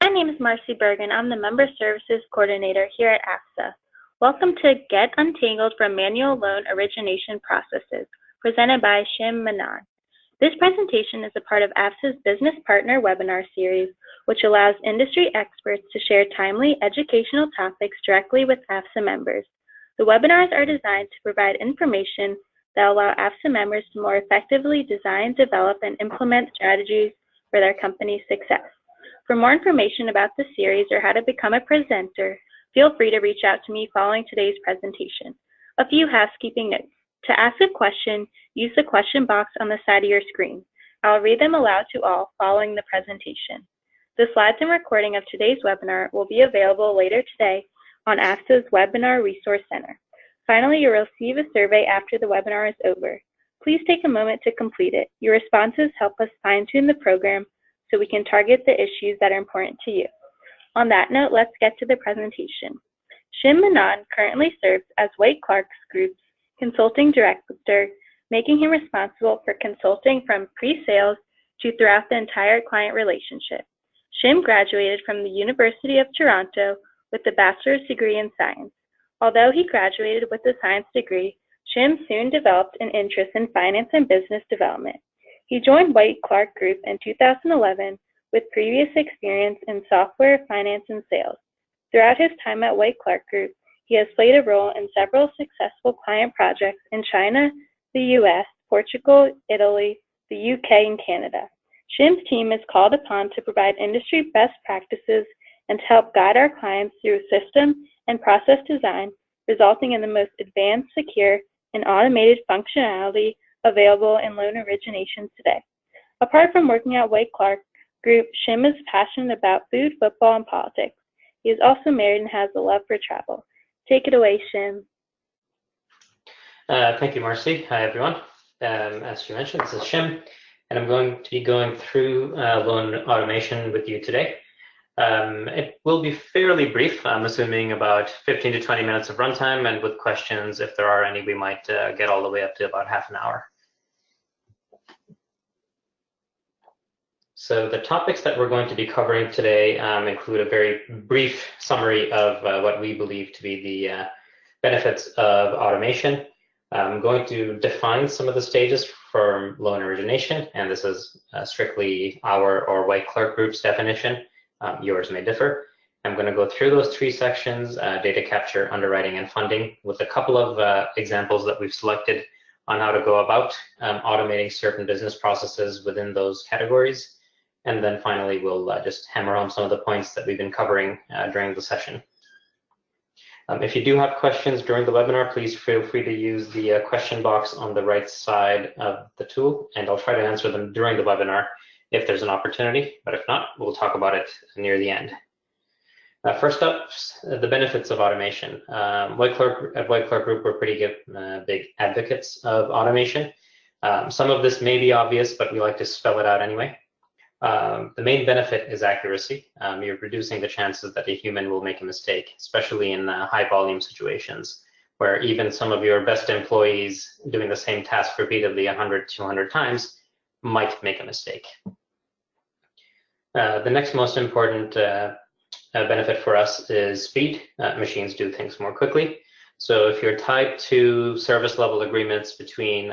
My name is Marcy Bergen. I'm the Member Services Coordinator here at AFSA. Welcome to Get Untangled from Manual Loan Origination Processes, presented by Shim Mannan. This presentation is a part of AFSA's Business Partner webinar series, which allows industry experts to share timely educational topics directly with AFSA members. The webinars are designed to provide information that allow AFSA members to more effectively design, develop, and implement strategies for their company's success. For more information about the series or how to become a presenter, feel free to reach out to me following today's presentation. A few housekeeping notes. To ask a question, use the question box on the side of your screen. I'll read them aloud to all following the presentation. The slides and recording of today's webinar will be available later today on AFSA's Webinar Resource Center. Finally, you'll receive a survey after the webinar is over. Please take a moment to complete it. Your responses help us fine-tune the program so we can target the issues that are important to you. On that note, let's get to the presentation. Shim Mannan currently serves as Clarke Group's Consulting Director, making him responsible for consulting from pre-sales to throughout the entire client relationship. Shim graduated from the University of Toronto with a bachelor's degree in science. Although he graduated with a science degree, Shim soon developed an interest in finance and business development. He joined Clarke Group in 2011 with previous experience in software, finance, and sales. Throughout his time at Clarke Group, he has played a role in several successful client projects in China, the US, Portugal, Italy, the UK, and Canada. Shim's team is called upon to provide industry best practices and to help guide our clients through system and process design, resulting in the most advanced, secure, and automated functionality available in loan origination today. Apart from working at Clarke Group, Shim is passionate about food, football, and politics. He is also married and has a love for travel. Take it away, Shim. Thank you, Marcy. Hi, everyone. As you mentioned, this is Shim, and I'm going to be going through loan automation with you today. It will be fairly brief. I'm assuming about 15 to 20 minutes of runtime, and with questions, if there are any, we might get all the way up to about half an hour. So the topics that we're going to be covering today include a very brief summary of what we believe to be the benefits of automation. I'm going to define some of the stages for loan origination, and this is strictly our or Clarke Group's definition. Yours may differ. I'm going to go through those three sections, data capture, underwriting, and funding, with a couple of examples that we've selected on how to go about automating certain business processes within those categories. And then finally, we'll just hammer home some of the points that we've been covering during the session. If you do have questions during the webinar, please feel free to use the question box on the right side of the tool, and I'll try to answer them during the webinar if there's an opportunity, but if not, we'll talk about it near the end. First up, the benefits of automation. At Clarke Group, we're pretty big advocates of automation. Some of this may be obvious, but we like to spell it out anyway. The main benefit is accuracy. You're reducing the chances that a human will make a mistake, especially in high volume situations, where even some of your best employees doing the same task repeatedly 100, 200 times might make a mistake. The next most important benefit for us is speed. Machines do things more quickly. So if you're tied to service level agreements between,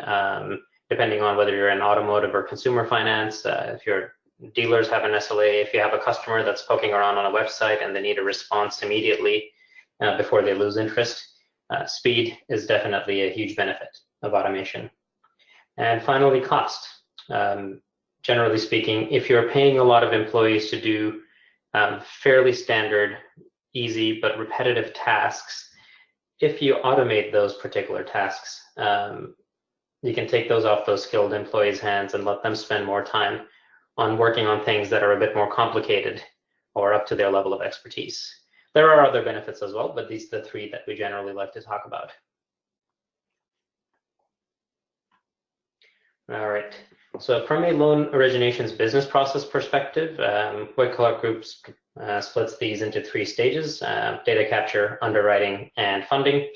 depending on whether you're in automotive or consumer finance, if your dealers have an SLA, if you have a customer that's poking around on a website and they need a response immediately before they lose interest, speed is definitely a huge benefit of automation. And finally, cost. Generally speaking, if you're paying a lot of employees to do fairly standard, easy, but repetitive tasks, if you automate those particular tasks, you can take those off those skilled employees' hands and let them spend more time on working on things that are a bit more complicated or up to their level of expertise. There are other benefits as well, but these are the three that we generally like to talk about. All right. So from a loan origination's business process perspective, Clarke Group splits these into three stages: data capture, underwriting, and funding.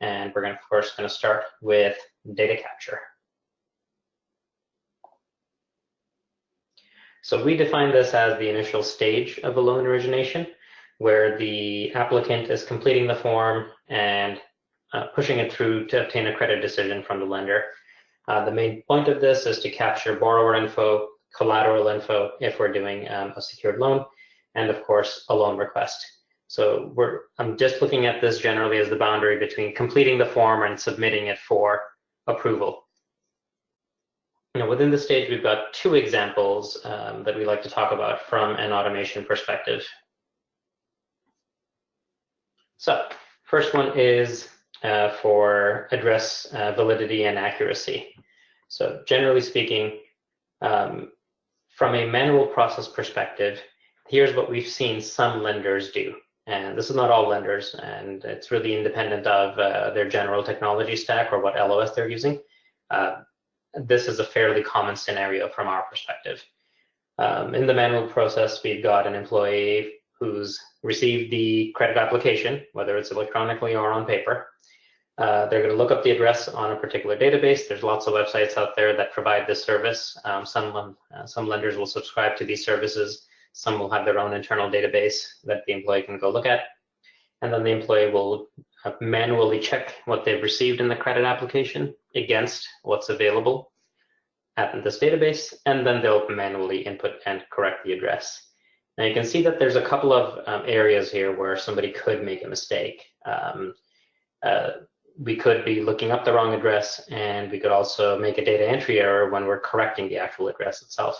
And we're first going to start with data capture. So we define this as the initial stage of a loan origination, where the applicant is completing the form and pushing it through to obtain a credit decision from the lender. The main point of this is to capture borrower info, collateral info if we're doing a secured loan, and of course a loan request. So I'm just looking at this generally as the boundary between completing the form and submitting it for approval. Within this stage, we've got two examples that we like to talk about from an automation perspective. So first one is for address validity and accuracy. So generally speaking, from a manual process perspective, here's what we've seen some lenders do. And this is not all lenders, and it's really independent of their general technology stack or what LOS they're using. This is a fairly common scenario from our perspective. In the manual process, we've got an employee who's received the credit application, whether it's electronically or on paper. They're going to look up the address on a particular database. There's lots of websites out there that provide this service. Some lenders will subscribe to these services. Some will have their own internal database that the employee can go look at. And then the employee will manually check what they've received in the credit application against what's available at this database, and then they'll manually input and correct the address. Now you can see that there's a couple of areas here where somebody could make a mistake. We could be looking up the wrong address, and we could also make a data entry error when we're correcting the actual address itself.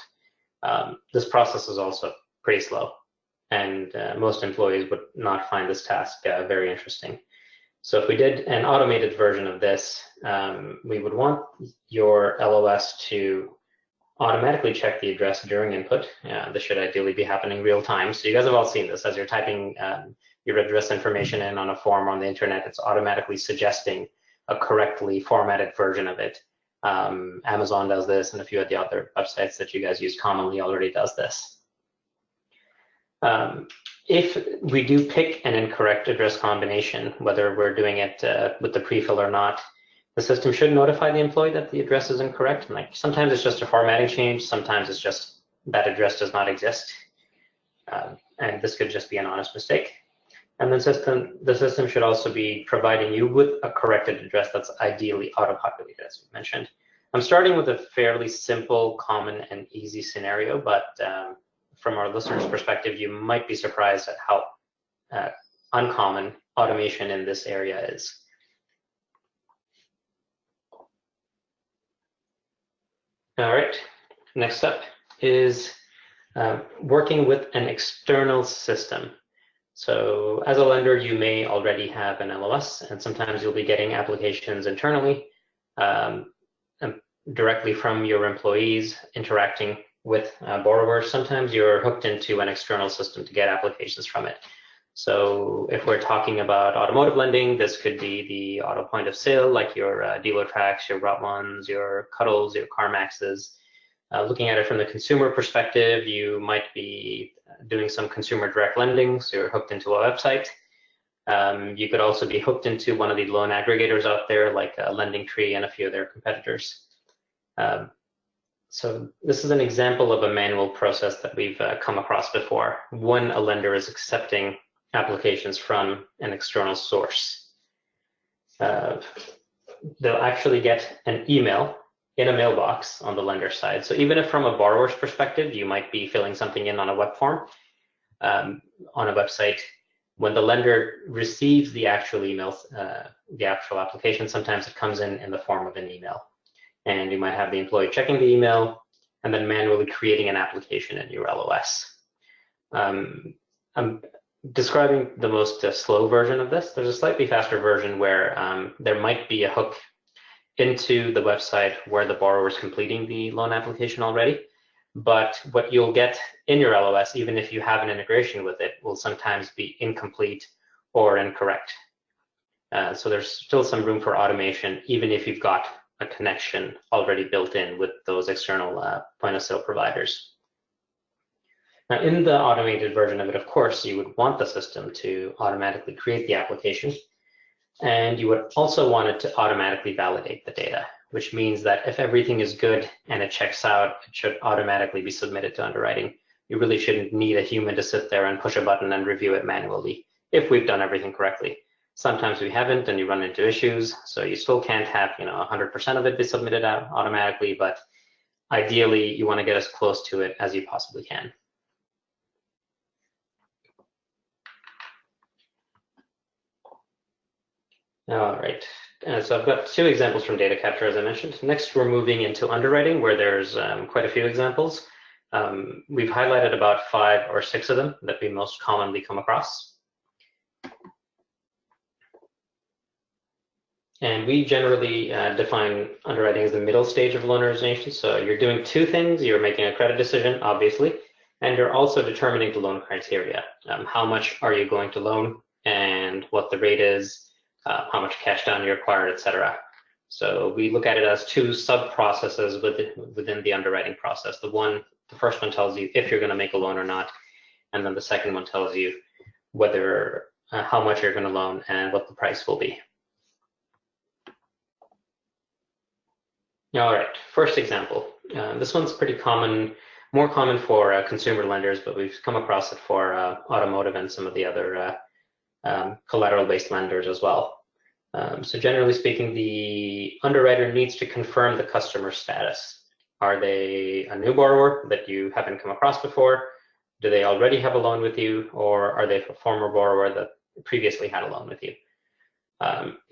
This process is also pretty slow, and most employees would not find this task very interesting. So if we did an automated version of this, we would want your LOS to automatically check the address during input. This should ideally be happening real time. So you guys have all seen this as you're typing your address information in on a form on the internet. It's automatically suggesting a correctly formatted version of it. Amazon does this, and a few of the other websites that you guys use commonly already does this. If we do pick an incorrect address combination, whether we're doing it with the prefill or not, the system should notify the employee that the address is incorrect. Like sometimes it's just a formatting change, sometimes it's just that address does not exist. And this could just be an honest mistake. And then the system should also be providing you with a corrected address that's ideally auto-populated, as we mentioned. I'm starting with a fairly simple, common, and easy scenario, but from our listeners' perspective, you might be surprised at how uncommon automation in this area is. All right, next up is working with an external system. So as a lender, you may already have an LOS, and sometimes you'll be getting applications internally directly from your employees interacting with borrowers. Sometimes you're hooked into an external system to get applications from it. So if we're talking about automotive lending, this could be the auto point of sale, like your Dealertracks, your Route Ones, your Cuddles, your CarMaxes. Looking at it from the consumer perspective, you might be doing some consumer direct lending, so you're hooked into a website. You could also be hooked into one of the loan aggregators out there, like LendingTree and a few of their competitors. So this is an example of a manual process that we've come across before when a lender is accepting applications from an external source. They'll actually get an email in a mailbox on the lender side. So even if from a borrower's perspective, you might be filling something in on a web form, on a website, when the lender receives the actual email, the actual application, sometimes it comes in the form of an email. And you might have the employee checking the email and then manually creating an application in your LOS. I'm describing the most slow version of this. There's a slightly faster version where there might be a hook into the website where the borrower is completing the loan application already. But what you'll get in your LOS, even if you have an integration with it, will sometimes be incomplete or incorrect. So there's still some room for automation, even if you've got a connection already built in with those external point of sale providers. Now, in the automated version of it, of course, you would want the system to automatically create the application, and you would also want it to automatically validate the data. which means that if everything is good and it checks out, it should automatically be submitted to underwriting. You really shouldn't need a human to sit there and push a button and review it manually if we've done everything correctly. Sometimes we haven't and you run into issues, so you still can't have 100% of it be submitted out automatically, but ideally you want to get as close to it as you possibly can. All right, so I've got 2 examples from data capture, as I mentioned. Next, we're moving into underwriting, where there's quite a few examples. We've highlighted about 5 or 6 of them that we most commonly come across. And we generally define underwriting as the middle stage of loan origination. So you're doing 2 things. You're making a credit decision, obviously, and you're also determining the loan criteria. How much are you going to loan and what the rate is, how much cash down you require, etc. So we look at it as 2 sub-processes within the underwriting process. The first one tells you if you're going to make a loan or not, and then the second one tells you whether how much you're going to loan and what the price will be. All right, first example. This one's pretty common, more common for consumer lenders, but we've come across it for automotive and some of the other collateral-based lenders as well. So generally speaking, the underwriter needs to confirm the customer status. Are they a new borrower that you haven't come across before? Do they already have a loan with you, or are they a former borrower that previously had a loan with you?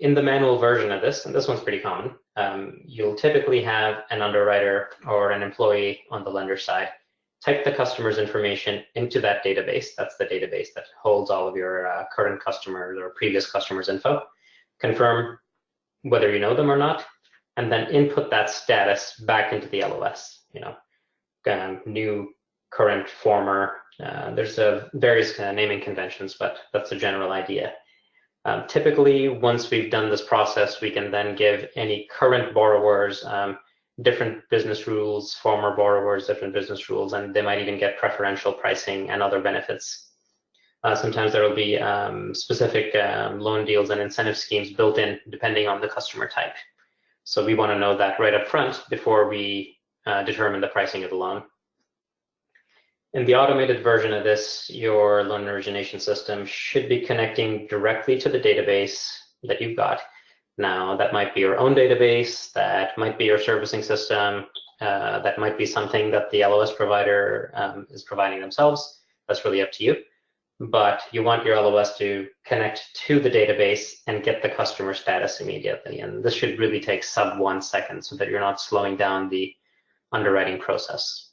In the manual version of this, and this one's pretty common, you'll typically have an underwriter or an employee on the lender side type the customer's information into that database. That's the database that holds all of your current customers or previous customers' info. Confirm whether you know them or not, and then input that status back into the LOS. New, current, former. There's various naming conventions, but that's the general idea. Typically, once we've done this process, we can then give any current borrowers different business rules, former borrowers different business rules, and they might even get preferential pricing and other benefits. Sometimes there will be specific loan deals and incentive schemes built in depending on the customer type. So we want to know that right up front before we determine the pricing of the loan. In the automated version of this, your loan origination system should be connecting directly to the database that you've got. Now, that might be your own database, that might be your servicing system, that might be something that the LOS provider is providing themselves. That's really up to you. But you want your LOS to connect to the database and get the customer status immediately. And this should really take sub 1 second so that you're not slowing down the underwriting process.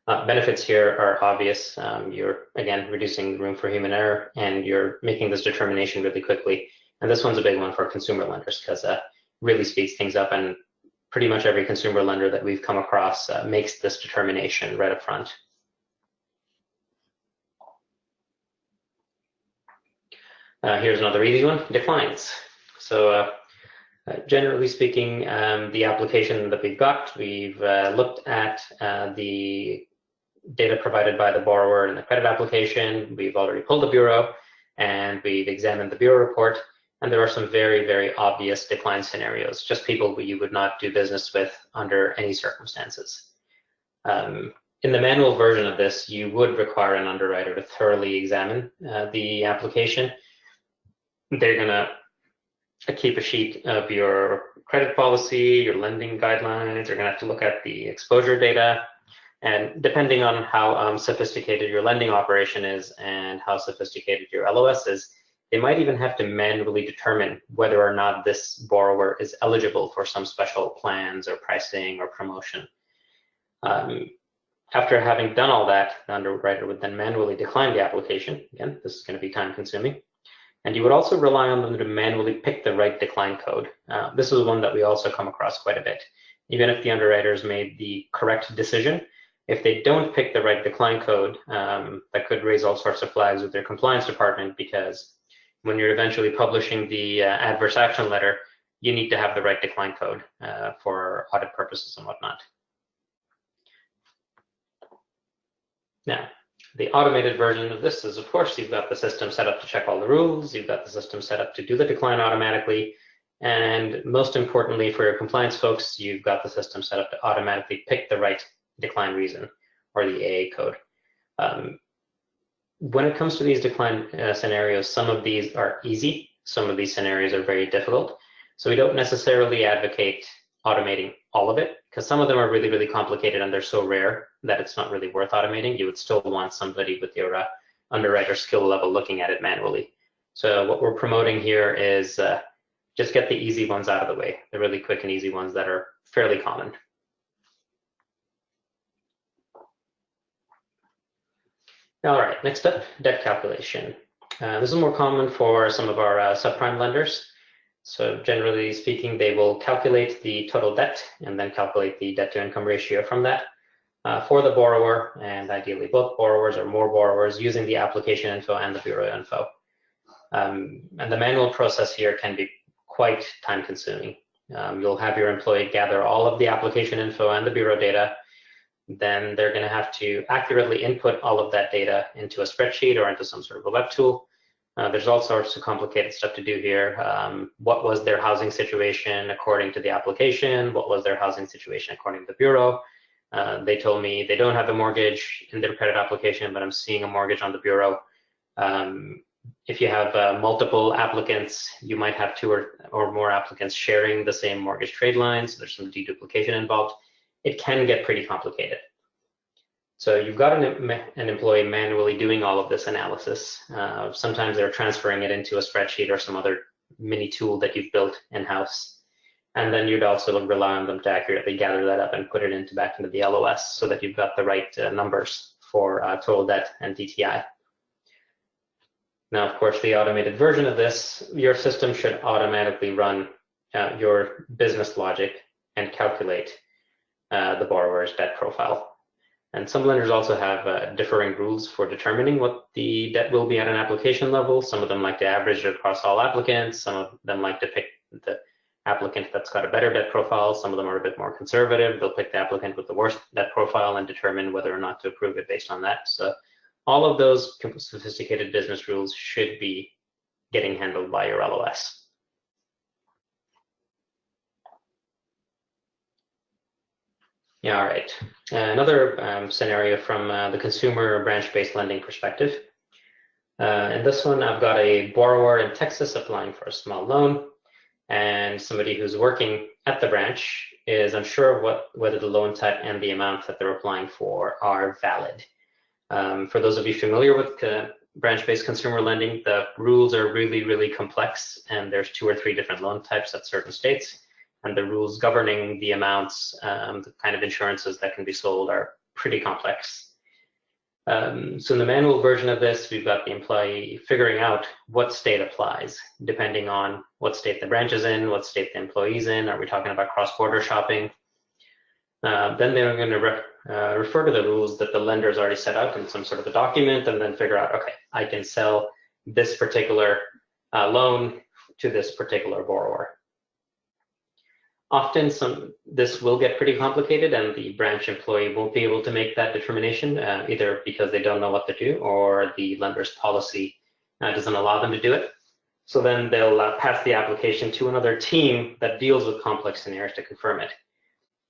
Benefits here are obvious. You're, again, reducing room for human error, and you're making this determination really quickly. And this one's a big one for consumer lenders because it really speeds things up, and pretty much every consumer lender that we've come across makes this determination right up front. Here's another easy one, declines. So generally speaking, the application that we've got, we've looked at the data provided by the borrower in the credit application. We've already pulled the bureau, and we've examined the bureau report. And there are some very, very obvious decline scenarios, just people who you would not do business with under any circumstances. In the manual version of this, you would require an underwriter to thoroughly examine the application. They're going to keep a sheet of your credit policy, your lending guidelines. They're going to have to look at the exposure data. And depending on how sophisticated your lending operation is and how sophisticated your LOS is, they might even have to manually determine whether or not this borrower is eligible for some special plans or pricing or promotion. After having done all that, the underwriter would then manually decline the application. Again, this is going to be time consuming. And you would also rely on them to manually pick the right decline code. This is one that we also come across quite a bit. Even if the underwriters made the correct decision, if they don't pick the right decline code, that could raise all sorts of flags with their compliance department, because when you're eventually publishing the adverse action letter, you need to have the right decline code for audit purposes and whatnot. Now, the automated version of this is, of course, you've got the system set up to check all the rules. You've got the system set up to do the decline automatically. And most importantly, for your compliance folks, you've got the system set up to automatically pick the right decline reason, or the AA code. When it comes to these decline scenarios, some of these are easy, some of these scenarios are very difficult. So we don't necessarily advocate automating all of it, because some of them are really, really complicated and they're so rare that it's not really worth automating. You would still want somebody with your underwriter skill level looking at it manually. So what we're promoting here is just get the easy ones out of the way, the really quick and easy ones that are fairly common. All right, next up, debt calculation. This is more common for some of our subprime lenders. So generally speaking, they will calculate the total debt and then calculate the debt to income ratio from that for the borrower, and ideally both borrowers or more borrowers, using the application info and the bureau info. And the manual process here can be quite time consuming. You'll have your employee gather all of the application info and the bureau data. Then they're going to have to accurately input all of that data into a spreadsheet or into some sort of a web tool. There's all sorts of complicated stuff to do here. What was their housing situation according to the application? What was their housing situation according to the bureau? They told me they don't have a mortgage in their credit application, but I'm seeing a mortgage on the bureau. If you have multiple applicants, you might have two or more applicants sharing the same mortgage trade line, so there's some deduplication involved. It can get pretty complicated. So you've got an employee manually doing all of this analysis. Sometimes they're transferring it into a spreadsheet or some other mini tool that you've built in-house. And then you'd also rely on them to accurately gather that up and put it back into the LOS so that you've got the right numbers for total debt and DTI. Now, of course, the automated version of this, your system should automatically run your business logic and calculate the borrower's debt profile. And some lenders also have differing rules for determining what the debt will be at an application level. Some of them like to average it across all applicants. Some of them like to pick the applicant that's got a better debt profile. Some of them are a bit more conservative. They'll pick the applicant with the worst debt profile and determine whether or not to approve it based on that. So all of those sophisticated business rules should be getting handled by your LOS. Yeah, all right. Another scenario from the consumer branch-based lending perspective. In this one, I've got a borrower in Texas applying for a small loan, and somebody who's working at the branch is unsure of whether the loan type and the amount that they're applying for are valid. For those of you familiar with branch-based consumer lending, the rules are really, really complex, and there's 2 or 3 different loan types at certain states. And the rules governing the amounts, the kind of insurances that can be sold are pretty complex. So in the manual version of this, we've got the employee figuring out what state applies, depending on what state the branch is in, what state the employee's in. Are we talking about cross-border shopping? Then they're going to refer to the rules that the lender's already set out in some sort of a document, and then figure out, okay, I can sell this particular loan to this particular borrower. Often this will get pretty complicated, and the branch employee won't be able to make that determination, either because they don't know what to do or the lender's policy doesn't allow them to do it. So then they'll pass the application to another team that deals with complex scenarios to confirm it.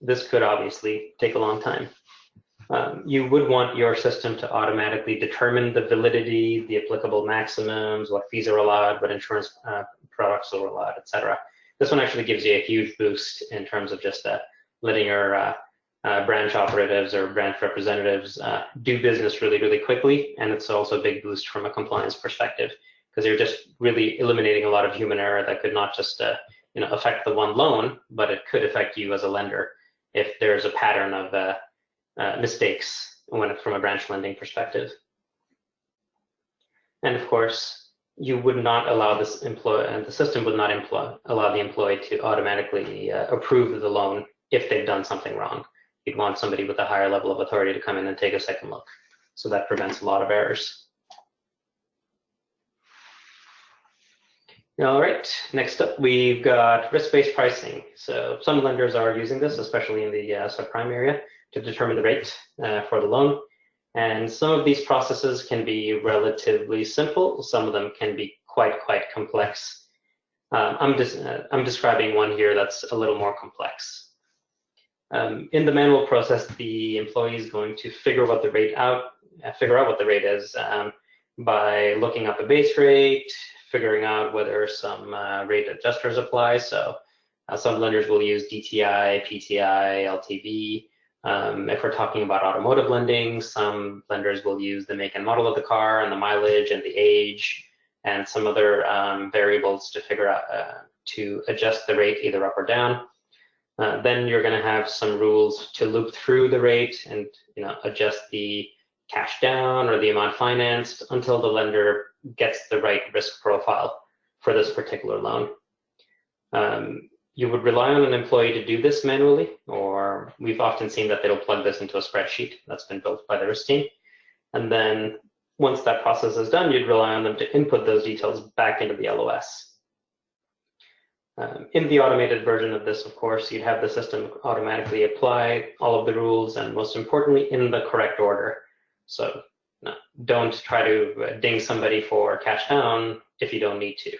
This could obviously take a long time. You would want your system to automatically determine the validity, the applicable maximums, what fees are allowed, what insurance products are allowed, etc. This one actually gives you a huge boost in terms of just letting your branch operatives or branch representatives do business really, really quickly. And it's also a big boost from a compliance perspective, because you're just really eliminating a lot of human error that could not just affect the one loan, but it could affect you as a lender if there's a pattern of mistakes from a branch lending perspective. And of course, you would not allow this the system would not allow the employee to automatically approve the loan if they've done something wrong. You'd want somebody with a higher level of authority to come in and take a second look. So that prevents a lot of errors. All right, next up, we've got risk-based pricing. So some lenders are using this, especially in the subprime area, to determine the rate for the loan. And some of these processes can be relatively simple. Some of them can be quite complex. I'm describing one here that's a little more complex. In the manual process, the employee is going to figure out what the rate is by looking up the base rate, figuring out whether some rate adjusters apply. So some lenders will use DTI, PTI, LTV. If we're talking about automotive lending, some lenders will use the make and model of the car and the mileage and the age and some other variables to figure out to adjust the rate either up or down. Then you're going to have some rules to loop through the rate and adjust the cash down or the amount financed until the lender gets the right risk profile for this particular loan. You would rely on an employee to do this manually, or we've often seen that they'll plug this into a spreadsheet that's been built by the risk team. And then once that process is done, you'd rely on them to input those details back into the LOS. In the automated version of this, of course, you'd have the system automatically apply all of the rules and most importantly, in the correct order. So don't try to ding somebody for cash down if you don't need to.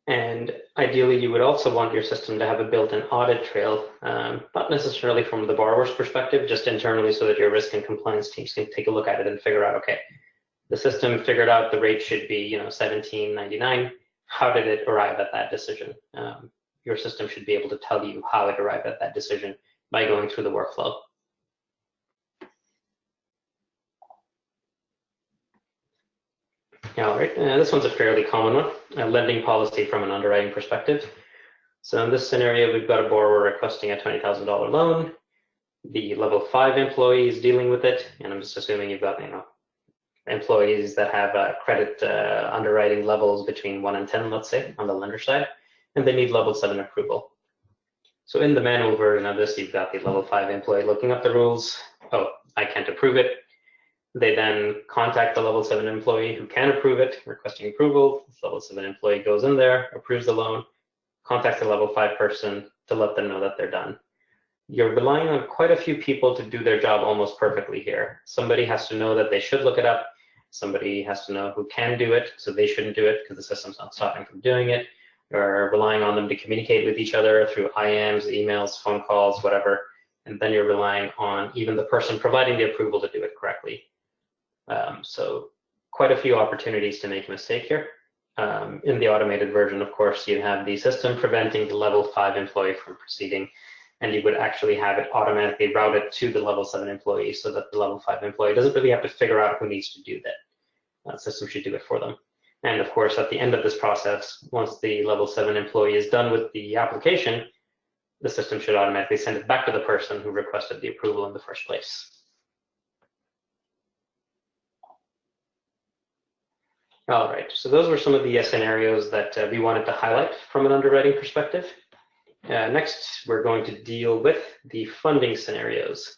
And ideally, you would also want your system to have a built-in audit trail, not necessarily from the borrower's perspective, just internally so that your risk and compliance teams can take a look at it and figure out, okay, the system figured out the rate should be $17.99. How did it arrive at that decision? Your system should be able to tell you how it arrived at that decision by going through the workflow. All right, this one's a fairly common one, a lending policy from an underwriting perspective. So in this scenario, we've got a borrower requesting a $20,000 loan. The level 5 employee is dealing with it, and I'm just assuming you've got employees that have credit underwriting levels between 1 and 10, let's say, on the lender side, and they need level 7 approval. So in the manual version of this, you've got the level 5 employee looking up the rules. Oh, I can't approve it. They then contact the level 7 employee who can approve it, requesting approval. This level 7 employee goes in there, approves the loan, contacts the level 5 person to let them know that they're done. You're relying on quite a few people to do their job almost perfectly here. Somebody has to know that they should look it up. Somebody has to know who can do it, so they shouldn't do it because the system's not stopping from doing it. You're relying on them to communicate with each other through IMs, emails, phone calls, whatever. And then you're relying on even the person providing the approval to do it correctly. So quite a few opportunities to make a mistake here. In the automated version, of course, you have the system preventing the level 5 employee from proceeding, and you would actually have it automatically routed to the level 7 employee so that the level 5 employee doesn't really have to figure out who needs to do that. The system should do it for them. And of course, at the end of this process, once the level 7 employee is done with the application, the system should automatically send it back to the person who requested the approval in the first place. All right, so those were some of the scenarios that we wanted to highlight from an underwriting perspective. Next, we're going to deal with the funding scenarios.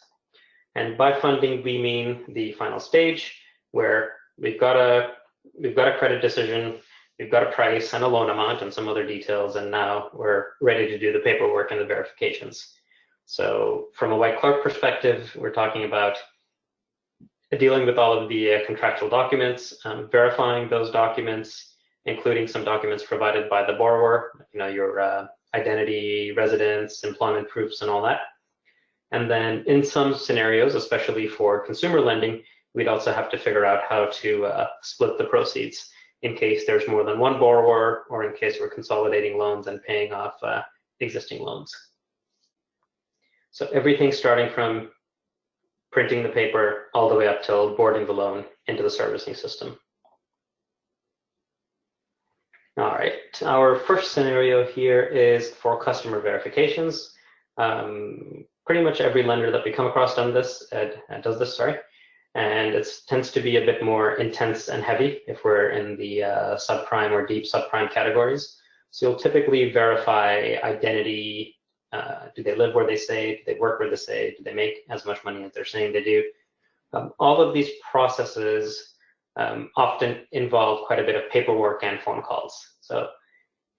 And by funding, we mean the final stage where we've got a credit decision, we've got a price and a loan amount and some other details, and now we're ready to do the paperwork and the verifications. So from a White Clarke perspective, we're talking about dealing with all of the contractual documents, verifying those documents, including some documents provided by the borrower, your identity, residence, employment proofs, and all that. And then in some scenarios, especially for consumer lending, we'd also have to figure out how to split the proceeds in case there's more than one borrower or in case we're consolidating loans and paying off existing loans. So everything starting from printing the paper all the way up till boarding the loan into the servicing system. All right, our first scenario here is for customer verifications. Pretty much every lender that we come across does this, and it tends to be a bit more intense and heavy if we're in the subprime or deep subprime categories. So you'll typically verify identity. Do they live where they say? Do they work where they say? Do they make as much money as they're saying they do? All of these processes often involve quite a bit of paperwork and phone calls. So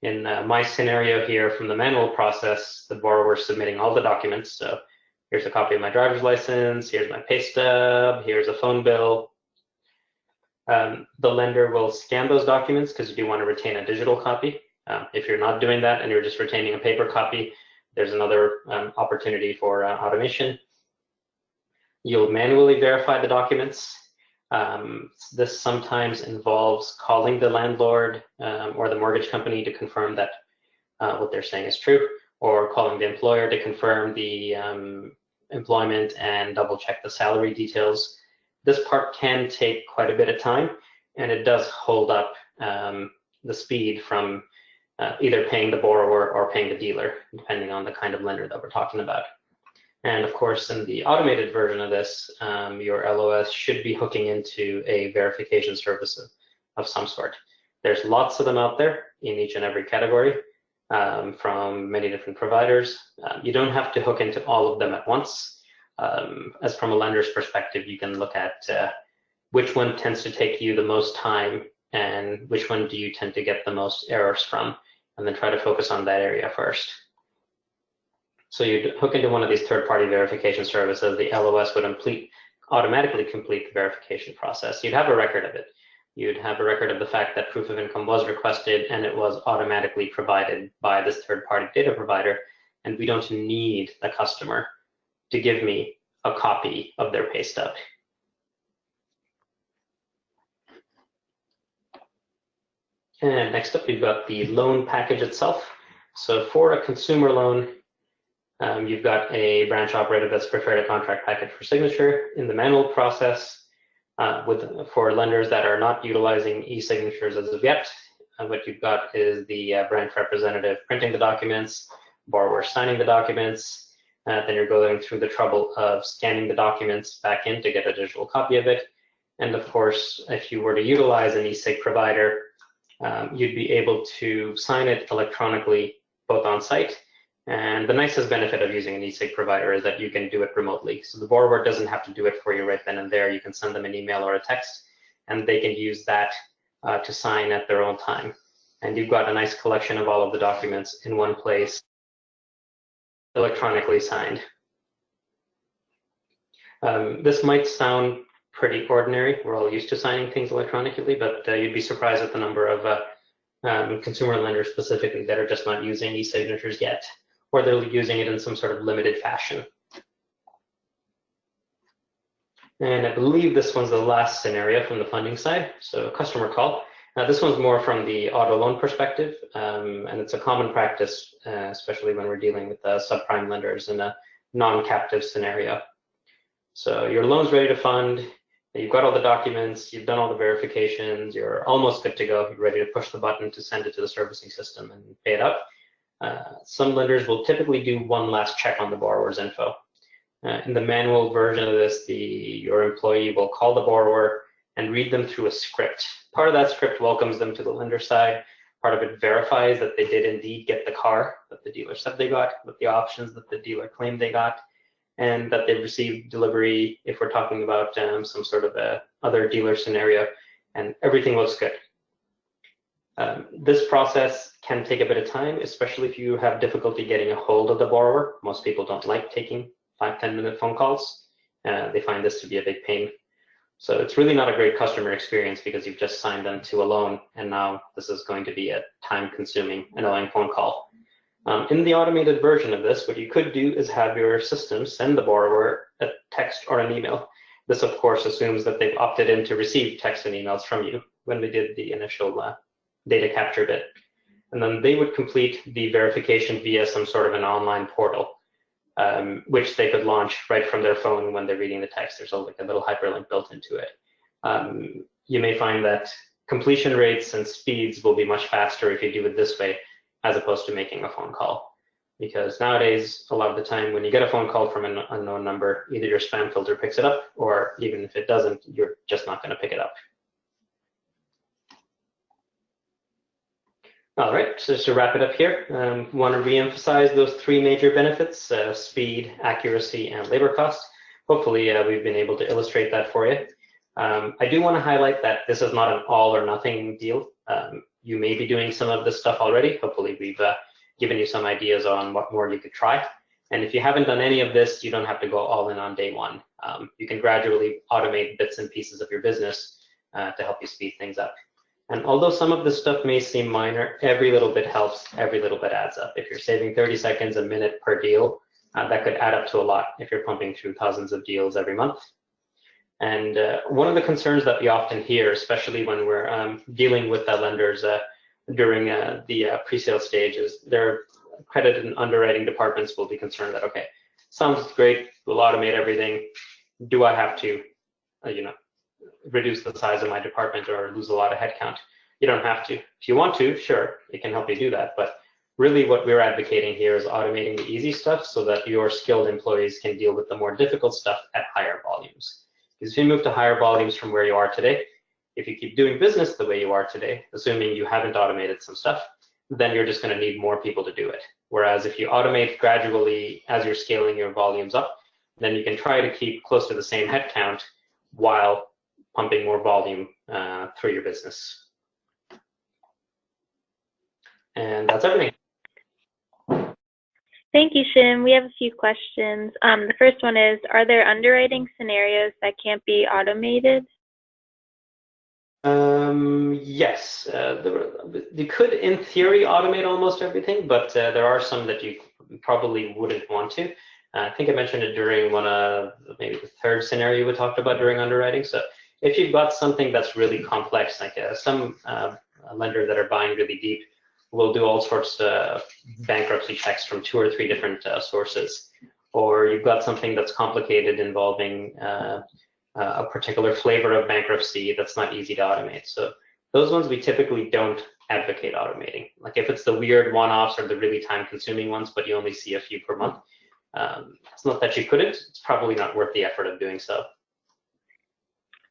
in my scenario here from the manual process, the borrower is submitting all the documents. So here's a copy of my driver's license, here's my pay stub, here's a phone bill. The lender will scan those documents because you do want to retain a digital copy. If you're not doing that and you're just retaining a paper copy, there's another opportunity for automation. You'll manually verify the documents. This sometimes involves calling the landlord or the mortgage company to confirm that what they're saying is true, or calling the employer to confirm the employment and double check the salary details. This part can take quite a bit of time, and it does hold up the speed from either paying the borrower or paying the dealer, depending on the kind of lender that we're talking about. And of course, in the automated version of this, your LOS should be hooking into a verification service of some sort. There's lots of them out there in each and every category from many different providers. You don't have to hook into all of them at once. As from a lender's perspective, you can look at which one tends to take you the most time and which one do you tend to get the most errors from, and then try to focus on that area first. So you'd hook into one of these third-party verification services. The LOS would automatically complete the verification process. You'd have a record of it. You'd have a record of the fact that proof of income was requested and it was automatically provided by this third-party data provider, and we don't need the customer to give me a copy of their pay stub. And next up, we've got the loan package itself. So for a consumer loan, you've got a branch operator that's prepared a contract package for signature. In the manual process, for lenders that are not utilizing e-signatures as of yet, what you've got is the branch representative printing the documents, borrower signing the documents, then you're going through the trouble of scanning the documents back in to get a digital copy of it. And of course, if you were to utilize an e-sig provider, you'd be able to sign it electronically both on site. And the nicest benefit of using an e-sig provider is that you can do it remotely. So the borrower doesn't have to do it for you right then and there. You can send them an email or a text, and they can use that to sign at their own time. And you've got a nice collection of all of the documents in one place, electronically signed. This might sound pretty ordinary. We're all used to signing things electronically, but you'd be surprised at the number of consumer lenders specifically that are just not using e-signatures yet, or they're using it in some sort of limited fashion. And I believe this one's the last scenario from the funding side, so customer call. Now this one's more from the auto loan perspective, and it's a common practice, especially when we're dealing with subprime lenders in a non-captive scenario. So your loan's ready to fund, you've got all the documents, you've done all the verifications, you're almost good to go, you're ready to push the button to send it to the servicing system and pay it up. Some lenders will typically do one last check on the borrower's info. In the manual version of this, your employee will call the borrower and read them through a script. Part of that script welcomes them to the lender side. Part of it verifies that they did indeed get the car that the dealer said they got, with the options that the dealer claimed they got, and that they received delivery if we're talking about some sort of a other dealer scenario, and everything looks good. This process can take a bit of time, especially if you have difficulty getting a hold of the borrower. Most people don't like taking 5-10 minute phone calls. They find this to be a big pain. So it's really not a great customer experience because you've just signed them to a loan, and now this is going to be a time-consuming, annoying phone call. In the automated version of this, what you could do is have your system send the borrower a text or an email. This, of course, assumes that they've opted in to receive texts and emails from you when we did the initial data capture bit. And then they would complete the verification via some sort of an online portal, which they could launch right from their phone when they're reading the text. There's like a little hyperlink built into it. You may find that completion rates and speeds will be much faster if you do it this way, as opposed to making a phone call. Because nowadays, a lot of the time when you get a phone call from an unknown number, either your spam filter picks it up, or even if it doesn't, you're just not going to pick it up. All right, so just to wrap it up here, want to reemphasize those three major benefits: speed, accuracy, and labor cost. Hopefully, we've been able to illustrate that for you. I do want to highlight that this is not an all or nothing deal. You may be doing some of this stuff already. Hopefully, we've given you some ideas on what more you could try. And if you haven't done any of this, you don't have to go all in on day one. You can gradually automate bits and pieces of your business to help you speed things up. And although some of this stuff may seem minor, every little bit helps, every little bit adds up. If you're saving 30 seconds a minute per deal, that could add up to a lot if you're pumping through thousands of deals every month. And one of the concerns that we often hear, especially when we're dealing with the lenders during the pre-sale stage, is their credit and underwriting departments will be concerned that, okay, sounds great, we'll automate everything. Do I have to, reduce the size of my department or lose a lot of headcount? You don't have to. If you want to, sure, it can help you do that. But really what we're advocating here is automating the easy stuff so that your skilled employees can deal with the more difficult stuff at higher volumes. Because if you move to higher volumes from where you are today, if you keep doing business the way you are today, assuming you haven't automated some stuff, then you're just going to need more people to do it. Whereas if you automate gradually as you're scaling your volumes up, then you can try to keep close to the same headcount while pumping more volume through your business. And that's everything. Thank you, Shim. We have a few questions. The first one is, are there underwriting scenarios that can't be automated? Yes, you could, in theory, automate almost everything, but there are some that you probably wouldn't want to. I think I mentioned it during one of maybe the third scenario we talked about during underwriting. So if you've got something that's really complex, like some lender that are buying really deep will do all sorts of bankruptcy checks from 2 or 3 different sources, or you've got something that's complicated involving a particular flavor of bankruptcy that's not easy to automate. So those ones we typically don't advocate automating. Like if it's the weird one-offs or the really time-consuming ones, but you only see a few per month, it's not that you couldn't, it's probably not worth the effort of doing so.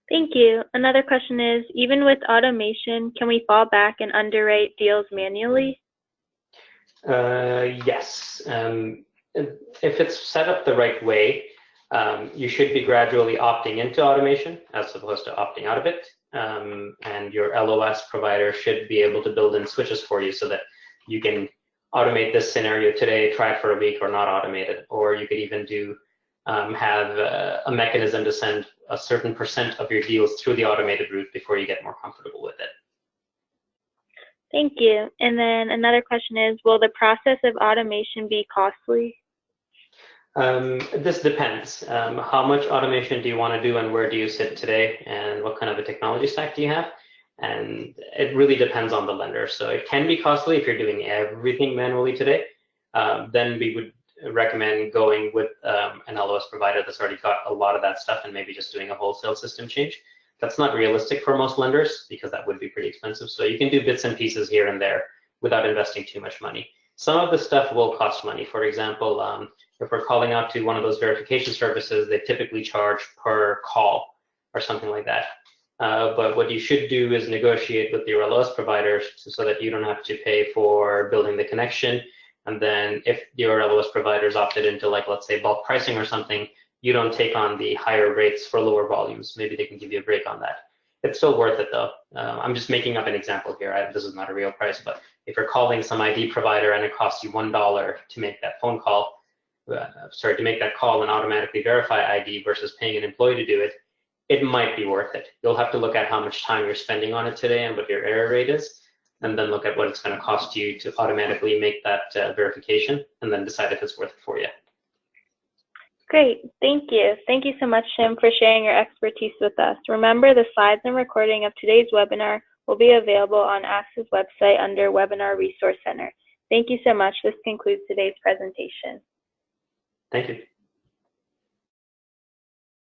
Thank you. Another question is, even with automation, can we fall back and underwrite deals manually? Yes. If it's set up the right way, you should be gradually opting into automation as opposed to opting out of it. And your LOS provider should be able to build in switches for you so that you can automate this scenario today, try it for a week, or not automate it. Or you could even do have a mechanism to send a certain % of your deals through the automated route before you get more comfortable with it. Thank you. And then another question is, will the process of automation be costly? This depends. How much automation do you want to do and where do you sit today and what kind of a technology stack do you have? And it really depends on the lender. So it can be costly if you're doing everything manually today. Then we would recommend going with an LOS provider that's already got a lot of that stuff and maybe just doing a wholesale system change. That's not realistic for most lenders because that would be pretty expensive. So you can do bits and pieces here and there without investing too much money. Some of the stuff will cost money. For example, if we're calling out to one of those verification services, they typically charge per call or something like that. But what you should do is negotiate with your LOS providers so that you don't have to pay for building the connection. And then if your LOS providers opted into, like, let's say bulk pricing or something, you don't take on the higher rates for lower volumes. Maybe they can give you a break on that. It's still worth it though. I'm just making up an example here. This is not a real price, but if you're calling some ID provider and it costs you $1 to make that phone call, to make that call and automatically verify ID versus paying an employee to do it, it might be worth it. You'll have to look at how much time you're spending on it today and what your error rate is, and then look at what it's going to cost you to automatically make that verification, and then decide if it's worth it for you. Great, thank you. Thank you so much, Shim, for sharing your expertise with us. Remember, the slides and recording of today's webinar will be available on AXA's website under Webinar Resource Center. Thank you so much. This concludes today's presentation. Thank you.